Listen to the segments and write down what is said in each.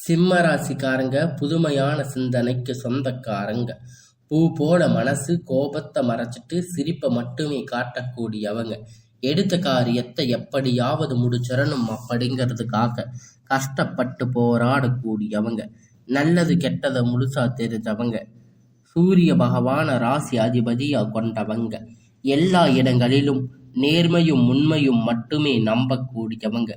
சிம்ம ராசிக்காரங்க புதுமையான சிந்தனைக்கு சொந்தக்காரங்க. பூ போல மனசு, கோபத்தை மறைச்சிட்டு சிரிப்பை மட்டுமே காட்டக்கூடியவங்க. எடுத்த காரியத்தை எப்படியாவது முடிச்சிடணும் அப்படிங்கிறதுக்காக கஷ்டப்பட்டு போராடக்கூடியவங்க. நல்லது கெட்டதை முழுசா தெரிஞ்சவங்க. சூரிய பகவான ராசி அதிபதியா கொண்டவங்க. எல்லா இடங்களிலும் நேர்மையும் உண்மையும் மட்டுமே நம்பக்கூடியவங்க.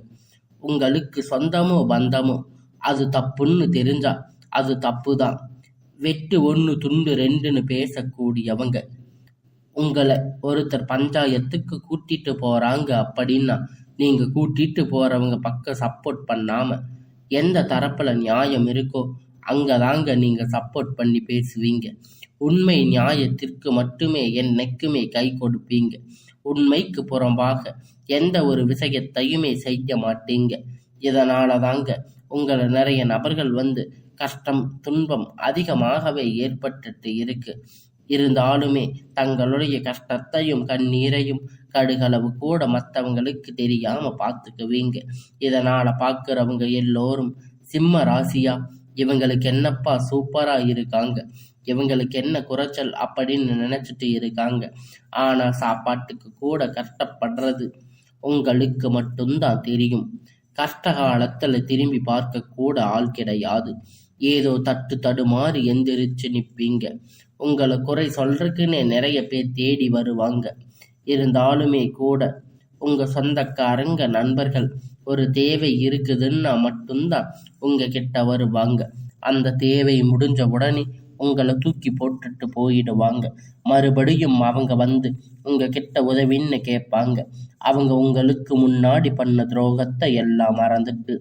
உங்களுக்கு சொந்தமோ பந்தமோ அது தப்புன்னு தெரிஞ்சா அது தப்புதான். வெட்டு ஒன்று துண்டு ரெண்டுன்னு பேசக்கூடியவங்க. உங்களை ஒருத்தர் பஞ்சாயத்துக்கு கூட்டிட்டு போறாங்க அப்படின்னா நீங்க கூட்டிட்டு போறவங்க பக்கம் சப்போர்ட் பண்ணாம எந்த தரப்புல நியாயம் இருக்கோ அங்கதாங்க நீங்க சப்போர்ட் பண்ணி பேசுவீங்க. உண்மை நியாயத்திற்கு மட்டுமே என்னைக்குமே கை கொடுப்பீங்க. உண்மைக்கு புறம்பாக எந்த ஒரு விஷயத்தையுமே செய்ய மாட்டீங்க. இதனால தாங்க உங்களை நிறைய நபர்கள் வந்து கஷ்டம் துன்பம் அதிகமாகவே ஏற்பட்டுட்டு இருக்கு. இருந்தாலுமே தங்களுடைய கஷ்டத்தையும் கண்ணீரையும் கடுகளவு கூட மற்றவங்களுக்கு தெரியாம பார்த்துக்குவீங்க. இதனால பார்க்குறவங்க எல்லோரும் சிம்ம ராசியா இவங்களுக்கு என்னப்பா சூப்பரா இருக்காங்க, இவங்களுக்கு என்ன குறைச்சல் அப்படின்னு நினைச்சிட்டு இருக்காங்க. ஆனா சாப்பாட்டுக்கு கூட கஷ்டப்படுறது உங்களுக்கு மட்டும்தான் தெரியும். கஷ்ட காலத்துல திரும்பி பார்க்க கூட ஆள் கிடையாது. ஏதோ தட்டு தடுமாறி எந்திரிச்சு நிற்பீங்க. உங்களை குறை சொல்றதுக்குன்னே நிறைய பேர் தேடி வருவாங்க. இருந்தாலுமே கூட உங்க சொந்தக்காரங்க நண்பர்கள் ஒரு தேவை இருக்குதுன்னா மட்டும்தான் உங்க கிட்ட வருவாங்க. அந்த தேவை முடிஞ்ச உடனே உங்களை தூக்கி போட்டுட்டு போயிடுவாங்க. மறுபடியும் அவங்க வந்து உங்க கிட்ட உதவின்னு கேட்பாங்க. அவங்க உங்களுக்கு முன்னாடி பண்ண துரோகத்தை எல்லாம் மறந்துட்டு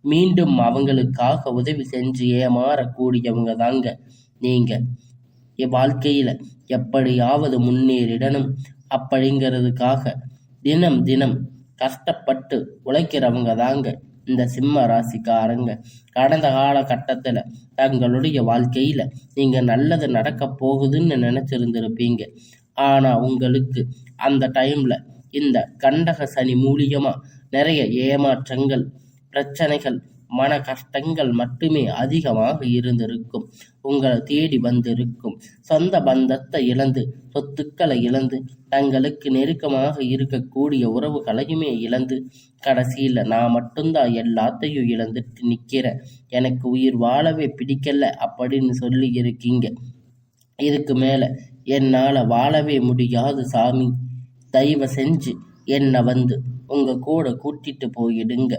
மீண்டும் அவங்களுக்காக உதவி செஞ்சு ஏமாறக்கூடியவங்க தாங்க நீங்க. வாழ்க்கையில எப்படியாவது முன்னேறிடணும் அப்படிங்கிறதுக்காக தினம் தினம் கஷ்டப்பட்டு உழைக்கிறவங்க தாங்க இந்த சிம்ம ராசிக்காரங்க. கடந்த காலகட்டத்துல தங்களுடைய வாழ்க்கையில நீங்க நல்லது நடக்க போகுதுன்னு நினைச்சிருந்திருப்பீங்க. ஆனா உங்களுக்கு அந்த டைம்ல இந்த கண்டக சனி மூலியமா நிறைய ஏமாற்றங்கள், பிரச்சனைகள், மன கஷ்டங்கள் மட்டுமே அதிகமாக இருந்திருக்கும். உங்களை தேடி வந்திருக்கும். சொந்த பந்தத்தை இழந்து, சொத்துக்களை இழந்து, தங்களுக்கு நெருக்கமாக இருக்கக்கூடிய உறவுகளையுமே இழந்து, கடைசியில நான் மட்டும்தான் எல்லாத்தையும் இழந்துட்டு நிக்கிறேன், எனக்கு உயிர் வாழவே பிடிக்கல அப்படின்னு சொல்லி இருக்கீங்க. இதுக்கு மேல என்னால வாழவே முடியாது சாமி, தயவு செஞ்சு என்னை வந்து உங்க கூட கூட்டிட்டு போயிடுங்க.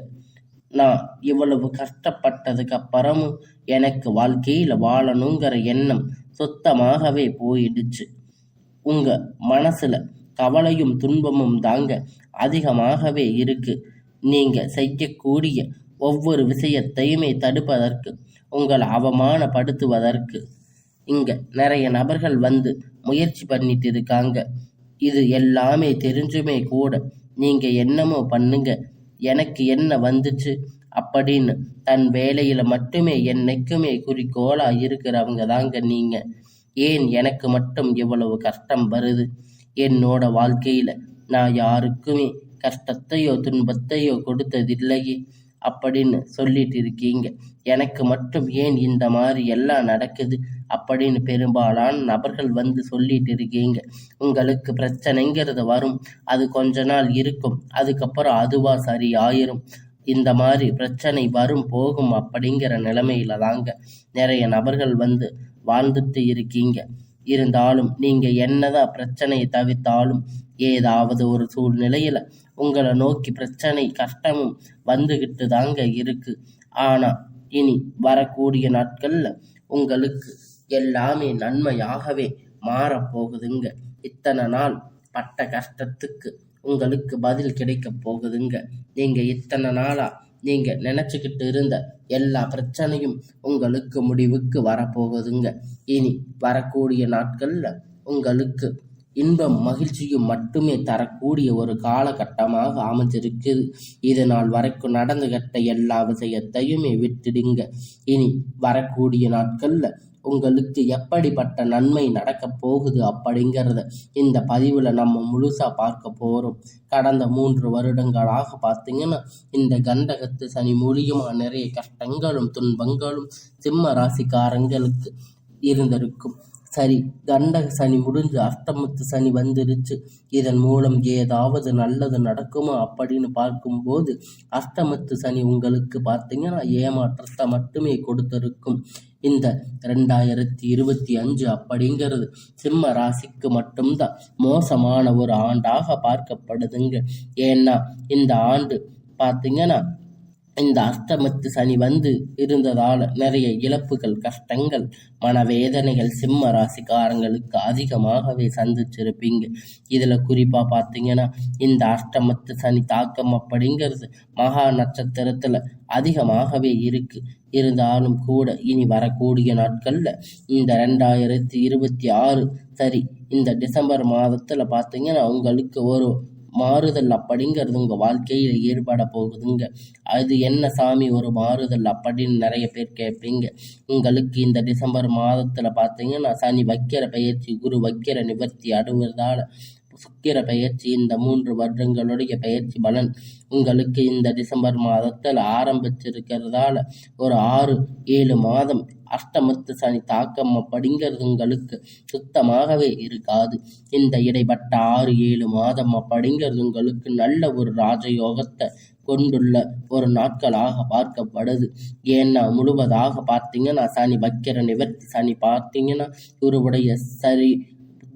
நான் இவ்வளவு கஷ்டப்பட்டதுக்கு அப்புறமும் எனக்கு வாழ்க்கையில வாழணுங்கிற எண்ணம் சுத்தமாகவே போயிடுச்சு. உங்க மனசுல கவலையும் துன்பமும் தாங்க அதிகமாகவே இருக்கு. நீங்க செய்யக்கூடிய ஒவ்வொரு விஷயத்தையுமே தடுப்பதற்கு, உங்களை அவமானப்படுத்துவதற்கு இங்க நிறைய நபர்கள் வந்து முயற்சி பண்ணிட்டு இருக்காங்க. இது எல்லாமே தெரிஞ்சுமே கூட நீங்க என்னமோ பண்ணுங்க, எனக்கு என்ன வந்துச்சு அப்படின்னு தன் வேலையில மட்டுமே என்னைக்குமே குறிக்கோளா இருக்கிறவங்க தாங்க நீங்க. ஏன் எனக்கு மட்டும் இவ்வளவு கஷ்டம் வருது, என்னோட வாழ்க்கையில நான் யாருக்குமே கஷ்டத்தையோ துன்பத்தையோ கொடுத்ததில்லையே அப்படின்னு சொல்லிட்டு இருக்கீங்க. எனக்கு மட்டும் ஏன் இந்த மாதிரி எல்லாம் நடக்குது அப்படின்னு பெரும்பாலான நபர்கள் வந்து சொல்லிட்டு இருக்கீங்க. உங்களுக்கு பிரச்சனைங்கிறது வரும், அது கொஞ்ச நாள் இருக்கும், அதுக்கப்புறம் அதுவா சரி ஆயிரும். இந்த மாதிரி பிரச்சனை வரும் போகும் அப்படிங்கிற நிலைமையில தாங்க நிறைய நபர்கள் வந்து வாழ்ந்துட்டு இருக்கீங்க. இருந்தாலும் நீங்க என்னதான் பிரச்சனையை தவிர்த்தாலும் ஏதாவது ஒரு சூழ்நிலையில உங்களை நோக்கி பிரச்சனை கஷ்டமும் வந்துகிட்டு தாங்க இருக்கு. ஆனா இனி வரக்கூடிய நாட்கள்ல உங்களுக்கு எல்லாமே நன்மையாகவே மாறப்போகுதுங்க. இத்தனை நாள் பட்ட கஷ்டத்துக்கு உங்களுக்கு பதில் கிடைக்க போகுதுங்க. நீங்க இத்தனை நாளா நீங்க நினைச்சுக்கிட்டு இருந்த எல்லா பிரச்சனையும் உங்களுக்கு முடிவுக்கு வரப்போகுதுங்க. இனி வரக்கூடிய நாட்கள்ல உங்களுக்கு இன்பம் மகிழ்ச்சியும் மட்டுமே தரக்கூடிய ஒரு காலகட்டமாக அமைஞ்சிருக்குது. இது நாள் வரைக்கும் நடந்துகிட்ட எல்லா விஷயத்தையுமே விட்டுடுங்க. இனி வரக்கூடிய நாட்கள்ல உங்களுக்கு எப்படிப்பட்ட நன்மை நடக்கப் போகுது அப்படிங்கிறத இந்த பதிவில் நம்ம முழுசாக பார்க்க போகிறோம். கடந்த 3 வருடங்களாக பார்த்தீங்கன்னா இந்த கண்டகத்து சனி மூலியமாக நிறைய கஷ்டங்களும் துன்பங்களும் சிம்ம ராசிக்காரங்களுக்கு இருந்திருக்கும். சரி, கண்டக சனி முடிஞ்சு அஷ்டமத்து சனி வந்துருச்சு. இதன் மூலம் ஏதாவது நல்லது நடக்குமா அப்படின்னு பார்க்கும்போது அஷ்டமத்து சனி உங்களுக்கு பார்த்தீங்கன்னா ஏமாற்றத்தை மட்டுமே கொடுத்திருக்கும். இந்த 2025 அப்படிங்கிறது சிம்ம ராசிக்கு மட்டும்தான் மோசமான ஒரு ஆண்டாக பார்க்கப்படுதுங்க. ஏன்னா இந்த ஆண்டு பார்த்தீங்கன்னா இந்த அஷ்டமத்து சனி வந்து இருந்ததால் நிறைய இழப்புகள், கஷ்டங்கள், மனவேதனைகள் சிம்ம ராசிக்காரங்களுக்கு அதிகமாகவே சந்திச்சிருப்பீங்க. இதில் குறிப்பாக பார்த்தீங்கன்னா இந்த அஷ்டமத்து சனி தாக்கம் அப்படிங்கிறது மகா நட்சத்திரத்தில் அதிகமாகவே இருந்தாலும் கூட இனி வரக்கூடிய நாட்களில் இந்த 2026 சரி இந்த டிசம்பர் மாதத்தில் பார்த்தீங்கன்னா உங்களுக்கு ஒரு மாறுதல் அப்படிங்கிறது உங்கள் வாழ்க்கையில் ஏற்பட போகுதுங்க. அது என்ன சாமி ஒரு மாறுதல் அப்படின்னு நிறைய பேர் கேட்பீங்க. உங்களுக்கு இந்த டிசம்பர் மாதத்தில் பார்த்தீங்கன்னா சனி வக்கிர பயிற்சி, குரு வக்கிர நிவர்த்தி அடைவதால் சுக்கிர பயிற்சி, இந்த 3 வருடங்களுடைய பயிற்சி பலன் உங்களுக்கு இந்த டிசம்பர் மாதத்தில் ஆரம்பிச்சிருக்கிறதால ஒரு 6-7 மாதம் அஷ்டமத்து சனி தாக்கம் அப்படிங்கிறது உங்களுக்கு சுத்தமாகவே இருக்காது. இந்த இடைப்பட்ட 6-7 மாதம் அப்படிங்கிறது உங்களுக்கு நல்ல ஒரு ராஜயோகத்தை கொண்டுள்ள ஒரு நாட்களாக பார்க்கப்படுது. ஏன்னா முழுவதாக பார்த்தீங்கன்னா சனி வக்கிர நிவர்த்தி சனி பார்த்தீங்கன்னா குருவுடைய சரி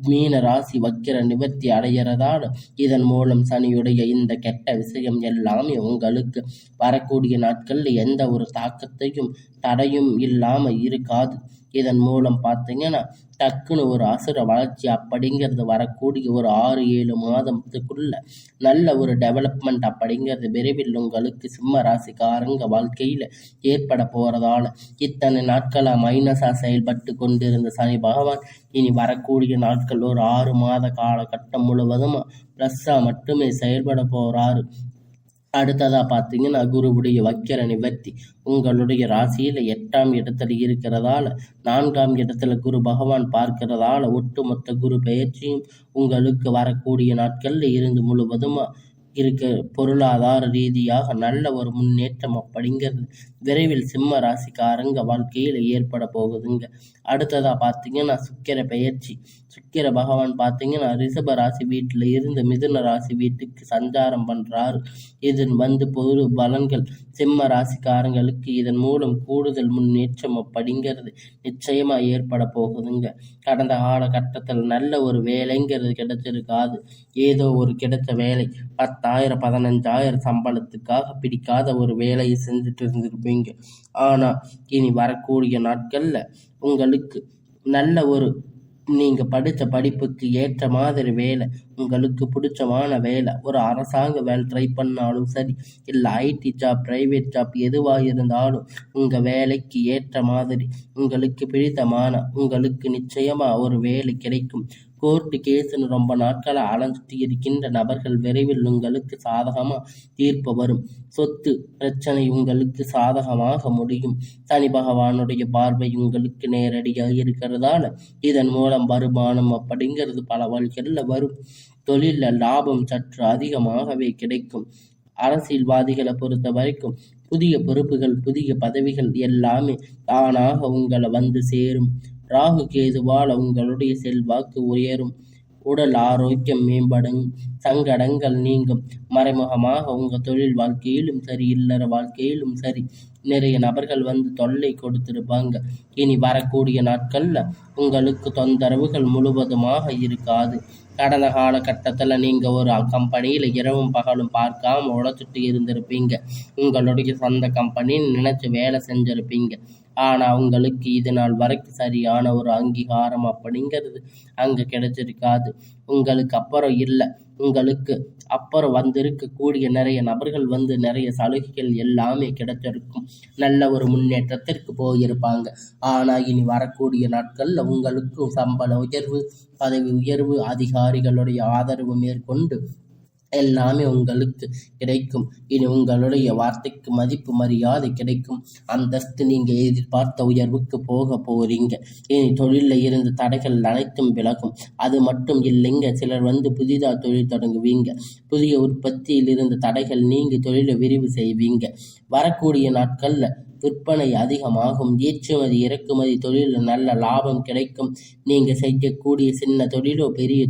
மீன ராசி வக்கிர நிவர்த்தி அடைகிறதால் இதன் மூலம் சனியுடைய இந்த கெட்ட விஷயம் எல்லாமே உங்களுக்கு வரக்கூடிய நாட்களில் எந்த ஒரு தாக்கத்தையும் தடையும் இல்லாமல் இருக்காது. இதன் மூலம் பார்த்தீங்கன்னா டக்குன்னு ஒரு அசுர வளர்ச்சி அப்படிங்கிறது வரக்கூடிய ஒரு 6-7 மாதத்துக்குள்ள நல்ல ஒரு டெவலப்மெண்ட் அப்படிங்கிறது விரைவில் உங்களுக்கு சிம்ம ராசிக்காரங்க வாழ்க்கையில் ஏற்பட போகிறதால இத்தனை நாட்களாக மைனஸாக செயல்பட்டு கொண்டிருந்த சனி பகவான் இனி வரக்கூடிய நாட்கள் ஒரு 6 மாத காலகட்டம் முழுவதும் ப்ளஸ்ஸாக மட்டுமே செயல்பட போகிறாரு. அடுத்ததாக பார்த்தீங்கன்னா குருவுடைய வக்கிர நிவர்த்தி உங்களுடைய ராசியில் 8ஆம் இடத்துல இருக்கிறதால 4ஆம் இடத்துல குரு பகவான் பார்க்கிறதால ஒட்டுமொத்த குரு பெயர்ச்சியும் உங்களுக்கு வரக்கூடிய நாட்களில் இருந்து முழுவதுமாக பொருளாதார ரீதியாக நல்ல ஒரு முன்னேற்றம் அப்படிங்கிறது விரைவில் சிம்ம ராசிக்காரங்க வாழ்க்கையில் ஏற்பட போகுதுங்க. அடுத்ததாக பார்த்தீங்கன்னா சுக்கிர பெயர்ச்சி. சுக்கிர பகவான் பார்த்தீங்கன்னா ரிஷப ராசி வீட்டில் இருந்து மிதுன ராசி வீட்டுக்கு சஞ்சாரம் பண்ணுறாரு. இதன் பொது பலன்கள் சிம்ம ராசிக்காரங்களுக்கு இதன் மூலம் கூடுதல் முன்னேற்றம் அப்படிங்கிறது நிச்சயமாக ஏற்பட போகுதுங்க. கடந்த காலகட்டத்தில் நல்ல ஒரு வேலைங்கிறது கிடைச்சிருக்காது. ஏதோ ஒரு கிடைச்ச வேலை 10,000 15,000 சம்பளத்துக்காக பிடிக்காத ஒரு வேலையை செஞ்சுட்டு இருந்திருப்பீங்க. ஆனால் இனி வரக்கூடிய நாட்களில் உங்களுக்கு நல்ல ஒரு நீங்கள் படித்த படிப்புக்கு ஏற்ற மாதிரி வேலை, உங்களுக்கு பிடிச்சமான வேலை, ஒரு அரசாங்க வேலை ட்ரை பண்ணாலும் சரி, இல்லை ஐடி ஜாப், ப்ரைவேட் ஜாப் எதுவாக இருந்தாலும் உங்கள் வேலைக்கு ஏற்ற மாதிரி உங்களுக்கு பிடித்தமான உங்களுக்கு நிச்சயமாக ஒரு வேலை கிடைக்கும். கோர்ட்டு கேஸுன்னு ரொம்ப நாட்களாக அலைஞ்சிட்டு இருக்கின்ற நபர்கள் விரைவில் உங்களுக்கு சாதகமாக தீர்ப்பு வரும். சொத்து பிரச்சனை உங்களுக்கு சாதகமாக முடியும். சனி பகவானுடைய பார்வை உங்களுக்கு நேரடியாக இருக்கிறதால இதன் மூலம் வருமானம் அப்படிங்கிறது பல வழிகளில் வரும். தொழிலில் லாபம் சற்று அதிகமாகவே கிடைக்கும். அரசியல்வாதிகளை பொறுத்த வரைக்கும் புதிய பொறுப்புகள், புதிய பதவிகள் எல்லாமே தானாக உங்களை வந்து சேரும். ராகு கேதுவால் உங்களுடைய செல்வாக்கு உயரும். உடல் ஆரோக்கியம் மேம்படும். சங்கடங்கள் நீங்கும். மறைமுகமாக உங்கள் தொழில் வாழ்க்கையிலும் சரி, இல்லற வாழ்க்கையிலும் சரி நிறைய நபர்கள் வந்து தொல்லை கொடுத்திருப்பாங்க. இனி வரக்கூடிய நாட்களில் உங்களுக்கு தொந்தரவுகள் முழுவதுமாக இருக்காது. கடந்த காலகட்டத்தில் நீங்கள் ஒரு கம்பெனியில் இரவும் பகலும் பார்க்காம உழைச்சிட்டு இருந்திருப்பீங்க. உங்களுடைய சொந்த கம்பெனின்னு நினச்சி வேலை செஞ்சுருப்பீங்க. ஆனால் உங்களுக்கு இது நாள் வரைக்கும் சரியான ஒரு அங்கீகாரம் அப்படிங்கிறது அங்கே கிடைச்சிருக்காது. உங்களுக்கு அப்புறம் இல்லை, உங்களுக்கு அப்புறம் வந்திருக்கக்கூடிய நிறைய நபர்கள் வந்து நிறைய சலுகைகள் எல்லாமே கிடைச்சிருக்கும். நல்ல ஒரு முன்னேற்றத்திற்கு போயிருப்பாங்க. ஆனால் இனி வரக்கூடிய நாட்களில் உங்களுக்கு சம்பள உயர்வு, பதவி உயர்வு, அதிகாரிகளுடைய ஆதரவு மேற்கொண்டு எல்லாமே உங்களுக்கு கிடைக்கும். இனி உங்களுடைய வார்த்தைக்கு மதிப்பு மரியாதை கிடைக்கும். அந்தஸ்து நீங்க எதிர்பார்த்த உயர்வுக்கு போக போறீங்க. இனி தொழிலில் இருந்த தடைகள் அனைத்தும் விலகும். அது மட்டும் இல்லைங்க, சிலர் புதிதாக தொழில் தொடங்குவீங்க. புதிய உற்பத்தியில் இருந்த தடைகள் நீங்கி தொழிலை விரிவு செய்வீங்க. வரக்கூடிய நாட்கள்ல விற்பனை அதிகமாகும். ஏற்றுமதி இறக்குமதி தொழிலில் நல்ல லாபம் கிடைக்கும். நீங்க செய்யக்கூடிய சின்ன தொழிலோ பெரிய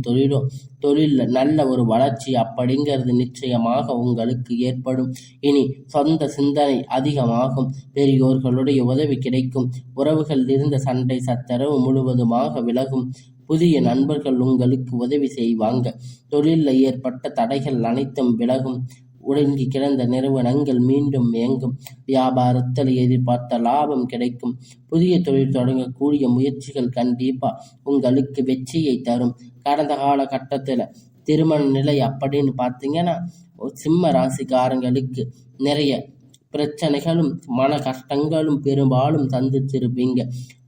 தொழிலில் நல்ல ஒரு வளர்ச்சி அப்படிங்கிறது நிச்சயமாக உங்களுக்கு ஏற்படும். இனி சொந்த சிந்தனை அதிகமாகும். பெரியோர்களுடைய உதவி கிடைக்கும். உறவுகள் இருந்த சண்டை சச்சரவு முழுவதுமாக விலகும். புதிய நண்பர்கள் உங்களுக்கு உதவி செய்வாங்க. தொழிலில் ஏற்பட்ட தடைகள் அனைத்தும் விலகும். ஒடுங்கி கிடந்த நிறுவனங்கள் மீண்டும் இயங்கும். வியாபாரத்தில் எதிர்பார்த்த லாபம் கிடைக்கும். புதிய தொழில் தொடங்கக்கூடிய முயற்சிகள் கண்டிப்பா உங்களுக்கு வெற்றியை தரும். கடந்த காலகட்டத்தில் திருமண நிலை அப்படின்னு பார்த்தீங்கன்னா, சிம்ம ராசிக்காரங்களுக்கு நிறைய பிரச்சனைகளும் மன கஷ்டங்களும் பெரும்பாலும் சந்திச்சிருப்பீங்க.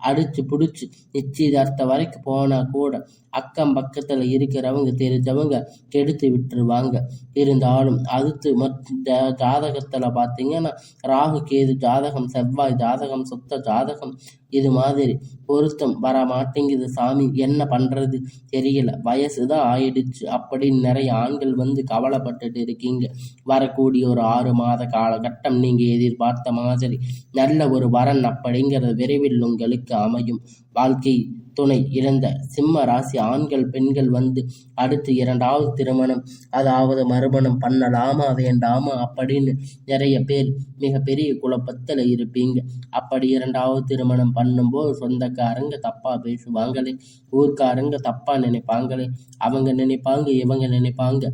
அடிச்சு பிடிச்சி நிச்சயதார்த்தம் வரைக்கும் போனால் கூட அக்கம் பக்கத்தில் இருக்கிறவங்க தெரிஞ்சவங்க கெடுத்து விட்டுருவாங்க. இருந்தாலும் அடுத்து ஜாதகத்தில் பார்த்தீங்கன்னா, ராகு கேது ஜாதகம், செவ்வாய் ஜாதகம், சுத்த ஜாதகம், இது மாதிரி பொருத்தம் வர மாட்டேங்குது சாமி, என்ன பண்ணுறது தெரியல, வயசு தான் ஆயிடுச்சு அப்படின்னு நிறைய ஆண்கள் கவலைப்பட்டுட்டு இருக்கீங்க. வரக்கூடிய ஒரு 6 மாத காலகட்டம் நீங்கள் எதிர்பார்த்த மாதிரி நல்ல ஒரு வரன் அப்படிங்கிறது விரைவில் உங்களுக்கு அமையும். வாழ்க்கை துணை இழந்த சிம்ம ராசி ஆண்கள் பெண்கள் அடுத்து 2வது திருமணம், அதாவது மறுமணம் பண்ணலாமா வேண்டாமா அப்படின்னு நிறைய பேர் மிகப்பெரிய குழப்பத்தில் இருப்பீங்க. அப்படி 2வது திருமணம் பண்ணும்போது சொந்தக்காரங்க தப்பா பேசுவாங்களே, ஊர்க்காரங்க தப்பா நினைப்பாங்களே, அவங்க நினைப்பாங்க இவங்க நினைப்பாங்க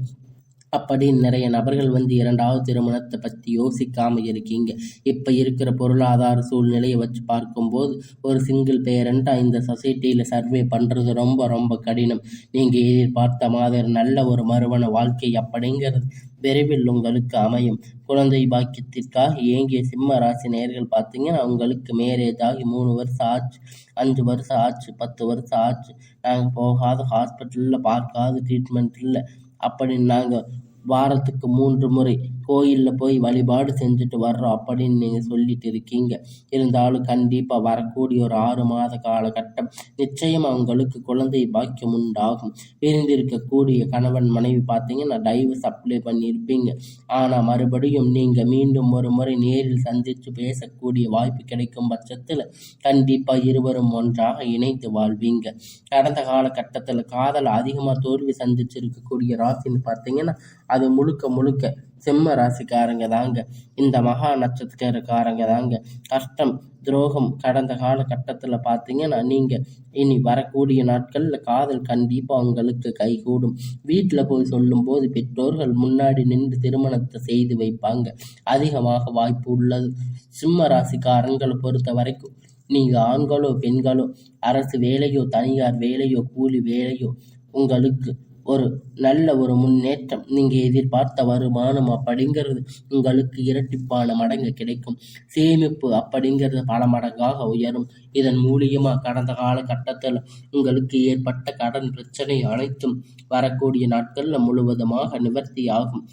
அப்படின்னு நிறைய நபர்கள் 2வது திருமணத்தை பற்றி யோசிக்காமல் இருக்கீங்க. இப்போ இருக்கிற பொருளாதார சூழ்நிலையை வச்சு பார்க்கும்போது ஒரு சிங்கிள் பேரண்ட்டாக இந்த சொசைட்டியில் சர்வே பண்ணுறது ரொம்ப ரொம்ப கடினம். நீங்கள் எதிர்பார்த்த மாதிரி நல்ல ஒரு மறுமண வாழ்க்கை அப்படிங்கிறது விரைவில் உங்களுக்கு அமையும். குழந்தை பாக்கியத்திற்காக ஏங்கிய சிம்ம ராசி நேயர்கள் பார்த்தீங்கன்னா, உங்களுக்கு மேரேஜ் ஆகி 3 வருஷம் ஆச்சு, 5 வருஷம் ஆச்சு, 10 வருஷம் ஆச்சு, நாங்கள் போகாத ஹாஸ்பிட்டலில் பார்க்காத ட்ரீட்மெண்ட் இல்லை அப்படின்னு நாங்கள் வாரத்துக்கு 3 முறை கோயிலில் போய் வழிபாடு செஞ்சுட்டு வர்றோம் அப்படின்னு நீங்கள் சொல்லிட்டு இருக்கீங்க. இருந்தாலும் கண்டிப்பாக வரக்கூடிய ஒரு 6 மாத காலகட்டம் நிச்சயமாக உங்களுக்கு குழந்தை பாக்கியம் உண்டாகும். பிரிந்திருக்கக்கூடிய கணவன் மனைவி பார்த்தீங்கன்னா டைவர்ஸ் அப்ளை பண்ணியிருப்பீங்க. ஆனால் மறுபடியும் நீங்கள் மீண்டும் ஒரு முறை நேரில் சந்தித்து பேசக்கூடிய வாய்ப்பு கிடைக்கும் பட்சத்தில் கண்டிப்பாக இருவரும் ஒன்றாக இணைந்து வாழ்வீங்க. கடந்த காலகட்டத்தில் காதல் அதிகமாக தோல்வி சந்திச்சிருக்கக்கூடிய ராசின்னு பார்த்தீங்கன்னா அது முழுக்க சிம்ம ராசிக்காரங்க தாங்க. இந்த மகா நட்சத்திரக்காரங்க தாங்க. கஷ்டம் துரோகம் கடந்த காலகட்டத்தில் பார்த்தீங்கன்னா நீங்கள் இனி வரக்கூடிய நாட்களில் காதல் கண்டிப்பாக உங்களுக்கு கைகூடும். வீட்டில் போய் சொல்லும்போது பெற்றோர்கள் முன்னாடி நின்று திருமணத்தை செய்து வைப்பாங்க. அதிகமாக வாய்ப்பு உள்ளது. சிம்ம ராசிக்காரங்களை பொறுத்த வரைக்கும் நீங்கள் ஆண்களோ பெண்களோ அரசு வேலையோ தனியார் வேலையோ கூலி வேலையோ உங்களுக்கு ஒரு நல்ல ஒரு முன்னேற்றம், நீங்கள் எதிர்பார்த்த வருமானம் அப்படிங்கிறது உங்களுக்கு இரட்டிப்பான மடங்கு கிடைக்கும். சேமிப்பு அப்படிங்கிறது பல மடங்காக உயரும். இதன் மூலியமாக கடந்த காலகட்டத்தில் உங்களுக்கு ஏற்பட்ட கடன் பிரச்சனை அனைத்தும் வரக்கூடிய நாட்களில் முழுவதுமாக நிவர்த்தி ஆகும்.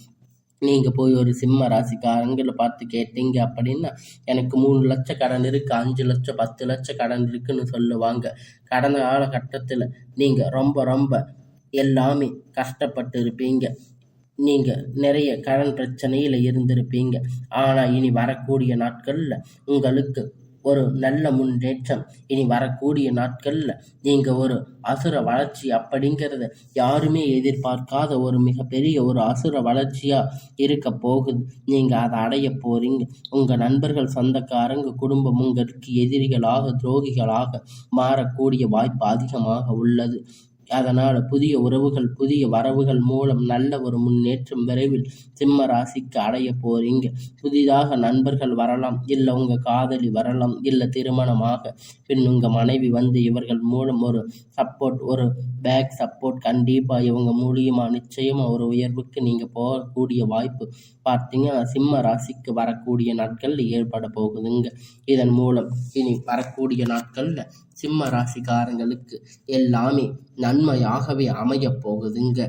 நீங்கள் போய் ஒரு சிம்ம ராசிக்காரங்களை பார்த்து கேட்டீங்க அப்படின்னா, எனக்கு 3 லட்சம் கடன் இருக்குது, 5 லட்சம் 10 லட்சம் கடன் இருக்குன்னு சொல்லுவாங்க. கடந்த காலகட்டத்தில் நீங்கள் ரொம்ப எல்லாமே கஷ்டப்பட்டு இருப்பீங்க. நீங்கள் நிறைய கடன் பிரச்சனையில் இருந்திருப்பீங்க. ஆனால் இனி வரக்கூடிய நாட்களில் உங்களுக்கு ஒரு நல்ல முன்னேற்றம். இனி வரக்கூடிய நாட்களில் நீங்கள் ஒரு அசுர வளர்ச்சி அப்படிங்கிறத யாருமே எதிர்பார்க்காத ஒரு மிகப்பெரிய ஒரு அசுர வளர்ச்சியாக இருக்க போகுது. நீங்கள் அதை அடைய போகிறீங்க. உங்கள் நண்பர்கள் சொந்தக்காரங்க குடும்பம் உங்களுக்கு எதிரிகளாக துரோகிகளாக மாறக்கூடிய வாய்ப்பு அதிகமாக உள்ளது. அதனால் புதிய உறவுகள் புதிய வரவுகள் மூலம் நல்ல ஒரு முன்னேற்றம் விரைவில் சிம்ம ராசிக்கு அடைய போறீங்க. புதிதாக நண்பர்கள் வரலாம், இல்லை உங்கள் காதலி வரலாம், இல்லை திருமணமாக பின் உங்கள் மனைவி இவர்கள் மூலம் ஒரு சப்போர்ட், ஒரு பேக் சப்போர்ட் கண்டிப்பாக இவங்க மூலியமாக நிச்சயமாக ஒரு உயர்வுக்கு நீங்கள் போகக்கூடிய வாய்ப்பு பார்த்தீங்கன்னா சிம்ம ராசிக்கு வரக்கூடிய நாட்களில் ஏற்பட போகுதுங்க. இதன் மூலம் இனி வரக்கூடிய நாட்களில் சிம்ம ராசிக்காரங்களுக்கு எல்லாமே நன்மையாகவே அமைய போகுதுங்க.